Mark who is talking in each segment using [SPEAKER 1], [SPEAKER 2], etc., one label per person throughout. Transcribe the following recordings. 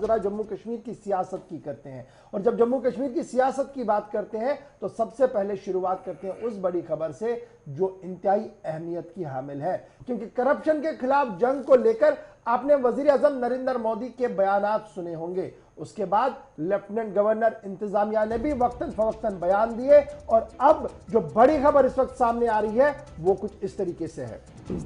[SPEAKER 1] जरा जम्मू कश्मीर की सियासत की करते हैं। और जब जम्मू कश्मीर की सियासत की बात करते हैं तो सबसे पहले शुरुआत करते हैं उस बड़ी खबर से जो इंतहाई अहमियत की हामिल है, क्योंकि करप्शन के खिलाफ जंग को लेकर आपने वजीर आजम नरेंद्र मोदी के बयानात सुने होंगे। उसके बाद लेफ्टिनेंट गवर्नर इंतजामिया ने भी वक्तन फवक्तन बयान दिए और अब जो बड़ी खबर इस वक्त सामने आ रही है वो कुछ इस तरीके से है।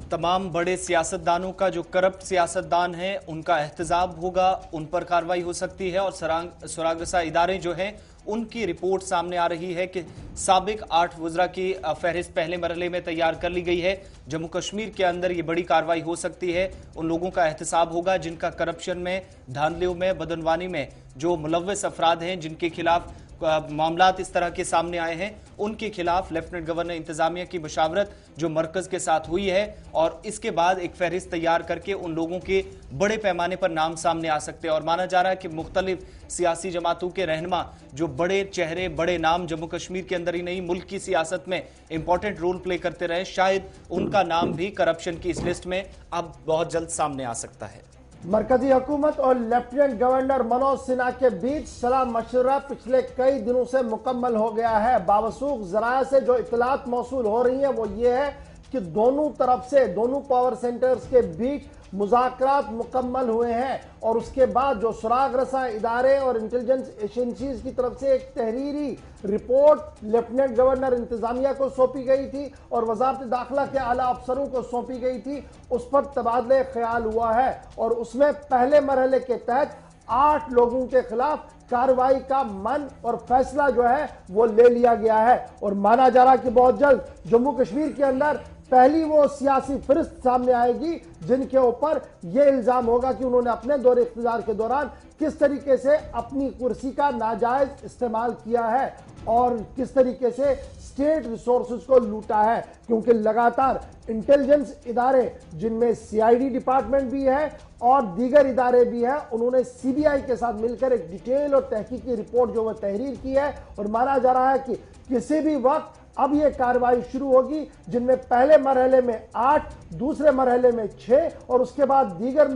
[SPEAKER 2] तमाम बड़े सियासतदानों का, जो करप्ट सियासतदान हैं, उनका एहतजाब होगा, उन पर कार्रवाई हो सकती है। और सुरागरसा इदारे जो हैं उनकी रिपोर्ट सामने आ रही है कि साबिक 8 वज़रा की फहरिस्त पहले मरहले में तैयार कर ली गई है। जम्मू कश्मीर के अंदर ये बड़ी कार्रवाई हो सकती है। उन लोगों का एहतसाब होगा जिनका करप्शन में, धांधलियों में, बदनवानी में जो मुलव्वस अफराद हैं, जिनके खिलाफ मामलात इस तरह के सामने आए हैं, उनके खिलाफ लेफ्टिनेंट गवर्नर इंतजामिया की मशावरत जो मरकज के साथ हुई है और इसके बाद एक फहरिस्त तैयार करके उन लोगों के बड़े पैमाने पर नाम सामने आ सकते हैं। और माना जा रहा है कि मुख्तलिफ सियासी जमातों के रहनुमा, जो बड़े चेहरे, बड़े नाम जम्मू कश्मीर के अंदर ही नहीं मुल्क की सियासत में इंपॉर्टेंट रोल प्ले करते रहे, शायद उनका नाम भी करप्शन की इस लिस्ट में अब बहुत जल्द सामने आ सकता है।
[SPEAKER 1] मरकजी हुकूमत और लेफ्टिनेंट गवर्नर मनोज सिन्हा के बीच सलाह मशवरा पिछले कई दिनों से मुकम्मल हो गया है। बावसूख जराया से जो इतलात मौसूल हो रही है वो ये है कि दोनों तरफ से, दोनों पावर सेंटर्स के बीच मुज़ाकरात मुकम्मल हुए हैं और उसके बाद जो सुराग रसा इदारे और इंटेलिजेंस एजेंसीज की तरफ से एक तहरीरी रिपोर्ट लेफ्टिनेंट गवर्नर इंतजामिया को सौंपी गई थी और वजारत दाखिला के आला अफसरों को सौंपी गई थी, उस पर तबादले ख्याल हुआ है और उसमें पहले मरहले के तहत 8 लोगों के खिलाफ कार्रवाई का मन और फैसला जो है वो ले लिया गया है। और माना जा रहा है कि बहुत जल्द जम्मू कश्मीर के अंदर पहली वो सियासी फहरिस्त सामने आएगी जिनके ऊपर यह इल्जाम होगा कि उन्होंने अपने दौरे इख्तियार के दौरान किस तरीके से अपनी कुर्सी का नाजायज इस्तेमाल किया है और किस तरीके से स्टेट रिसोर्सेज को लूटा है। क्योंकि लगातार इंटेलिजेंस इदारे, जिनमें सीआईडी डिपार्टमेंट भी है और दीगर इदारे भी हैं, उन्होंने सीबीआई के साथ मिलकर एक डिटेल और तहकीकी रिपोर्ट जो वह तहरीर की है और माना जा रहा है कि किसी भी वक्त अब यह कार्रवाई शुरू होगी, जिनमें पहले मरहले में 8, दूसरे मरहले में 6 और उसके बाद दीगर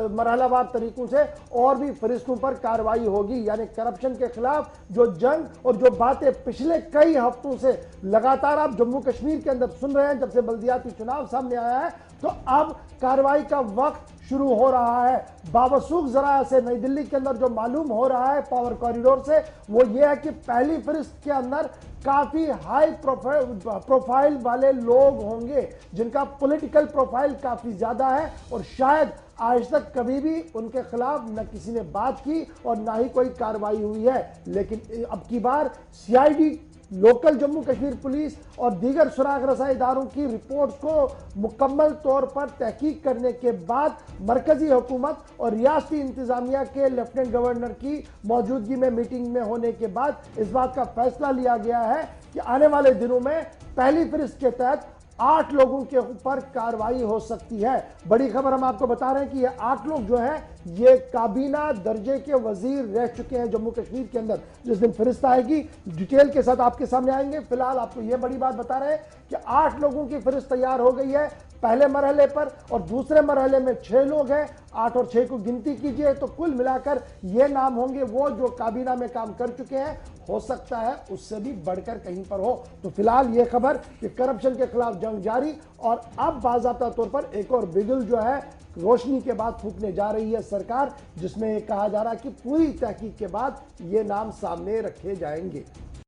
[SPEAKER 1] मरहलावार तरीकों से और भी फरिश्तों पर कार्रवाई होगी। यानी करप्शन के खिलाफ जो जंग और जो बातें पिछले कई हफ्तों से लगातार आप जम्मू कश्मीर के अंदर सुन रहे हैं, जब से बल्दियाती चुनाव सामने आया है, तो अब कार्रवाई का वक्त शुरू हो रहा है। बावसूख जराया से नई दिल्ली के अंदर जो मालूम हो रहा है पावर कॉरिडोर से, वो ये है कि पहली फहरिस्त के अंदर काफी हाई प्रोफाइल वाले लोग होंगे जिनका पॉलिटिकल प्रोफाइल काफी ज्यादा है और शायद आज तक कभी भी उनके खिलाफ न किसी ने बात की और ना ही कोई कार्रवाई हुई है। लेकिन अब की बार CID, local Jammu Kashmir police और दीगर सुराग रसा इदारों की रिपोर्ट्स को मुकम्मल तौर पर तहकीक करने के बाद मरकजी हुकूमत और रियासती इंतजामिया के लेफ्टिनेंट गवर्नर की मौजूदगी में मीटिंग में होने के बाद इस बात का फैसला लिया गया है कि आने वाले दिनों में पहली फहरिस्त के तहत 8 लोगों के ऊपर कार्रवाई हो सकती है। बड़ी खबर हम आपको बता रहे हैं कि ये 8 लोग जो हैं ये काबीना दर्जे के वजीर रह चुके हैं जम्मू कश्मीर के अंदर। जिस दिन फहरिस्त आएगी डिटेल के साथ आपके सामने आएंगे। फिलहाल आपको ये बड़ी बात बता रहे हैं कि 8 लोगों की फहरिस्त तैयार हो गई है पहले मरहले पर और दूसरे मरहले में 6 लोग हैं। 8 और 6 को गिनती कीजिए तो कुल मिलाकर ये नाम होंगे वो जो काबीना में काम कर चुके हैं। हो सकता है उससे भी बढ़कर कहीं पर हो। तो फिलहाल ये खबर कि करप्शन के खिलाफ जंग जारी और अब बाज़ाब्ता तौर पर एक और बिगुल जो है रोशनी के बाद फूकने जा रही है सरकार, जिसमें कहा जा रहा है कि पूरी तहकीक के बाद ये नाम सामने रखे जाएंगे।